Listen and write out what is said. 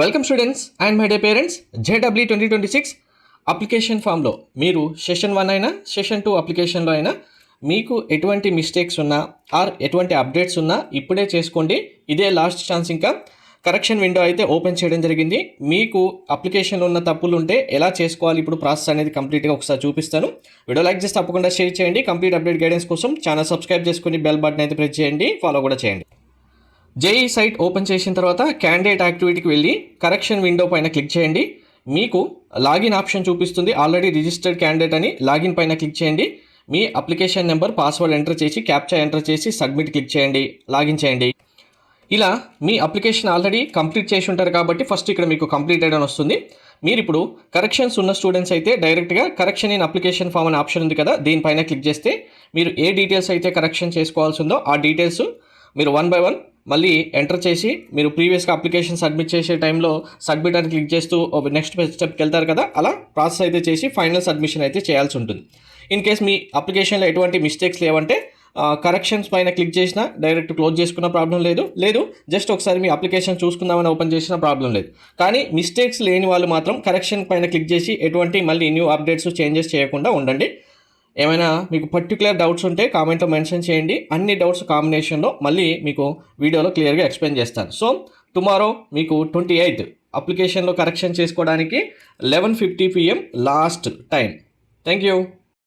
Welcome students and my day parents. JW 2026 application ఫామ్లో మీరు session 1 అయినా సెషన్ 2 అప్లికేషన్లో అయినా మీకు ఎటువంటి మిస్టేక్స్ ఉన్నా ఆర్ ఎటువంటి అప్డేట్స్ ఉన్నా ఇప్పుడే చేసుకోండి. ఇదే లాస్ట్ ఛాన్స్. ఇంకా కరెక్షన్ విండో అయితే ఓపెన్ చేయడం జరిగింది. మీకు అప్లికేషన్లో ఉన్న తప్పులు ఉంటే ఎలా చేసుకోవాలి ఇప్పుడు ప్రాసెస్ అనేది కంప్లీట్గా ఒకసారి చూపిస్తాను. వీడియో లైక్ చేసి తప్పకుండా షేర్ చేయండి. కంప్లీట్ అప్డేట్ గైడెన్స్ కోసం ఛానల్ సబ్స్క్రైబ్ చేసుకుని బెల్ బటన్ అయితే ప్రెస్ చేయండి, ఫాలో కూడా చేయండి. జేఈ సైట్ ఓపెన్ చేసిన తర్వాత క్యాండిడేట్ యాక్టివిటీకి వెళ్ళి కరెక్షన్ విండో పైన క్లిక్ చేయండి. మీకు లాగిన్ ఆప్షన్ చూపిస్తుంది. ఆల్రెడీ రిజిస్టర్డ్ క్యాండిడేట్ అని లాగిన్ పైన క్లిక్ చేయండి. మీ అప్లికేషన్ నెంబర్, పాస్వర్డ్ ఎంటర్ చేసి క్యాప్చా ఎంటర్ చేసి సబ్మిట్ క్లిక్ చేయండి, లాగిన్ చేయండి. ఇలా మీ అప్లికేషన్ ఆల్రెడీ కంప్లీట్ చేసి ఉంటారు కాబట్టి ఫస్ట్ ఇక్కడ మీకు కంప్లీటెడ్ అని వస్తుంది. మీరు ఇప్పుడు కరెక్షన్స్ ఉన్న స్టూడెంట్స్ అయితే డైరెక్ట్గా కరెక్షన్ ఇన్ అప్లికేషన్ ఫామ్ అనే ఆప్షన్ ఉంది కదా, దీనిపైన క్లిక్ చేస్తే మీరు ఏ డీటెయిల్స్ అయితే కరెక్షన్ చేసుకోవాల్సి ఉందో ఆ డీటెయిల్స్ మీరు 1 by 1 మళ్ళీ ఎంటర్ చేసి మీరు ప్రీవియస్గా అప్లికేషన్ సబ్మిట్ చేసే టైంలో సబ్మిట్ అని క్లిక్ చేస్తూ నెక్స్ట్ స్టెప్కి వెళ్తారు కదా, అలా ప్రాసెస్ అయితే చేసి ఫైనల్ సబ్మిషన్ అయితే చేయాల్సి ఉంటుంది. ఇన్ కేస్ మీ అప్లికేషన్లో ఎటువంటి మిస్టేక్స్ లేవంటే కరెక్షన్స్ పైన క్లిక్ చేసినా డైరెక్ట్ క్లోజ్ చేసుకున్న ప్రాబ్లం లేదు, జస్ట్ ఒకసారి మీ అప్లికేషన్ చూసుకుందామని ఓపెన్ చేసిన ప్రాబ్లం లేదు. కానీ మిస్టేక్స్ లేని వాళ్ళు మాత్రం కరెక్షన్ పైన క్లిక్ చేసి ఎటువంటి మళ్ళీ న్యూ అప్డేట్స్ చేంజెస్ చేయకుండా ఉండండి. ఏమైనా మీకు పర్టికులర్ డౌట్స్ ఉంటే కామెంట్లో మెన్షన్ చేయండి. అన్ని డౌట్స్ కాంబినేషన్లో మళ్ళీ మీకు వీడియోలో క్లియర్గా ఎక్స్ప్లెయిన్ చేస్తాను. సో టుమారో మీకు 28 అప్లికేషన్లో కరెక్షన్ చేసుకోవడానికి 11:50 PM last time. Thank you.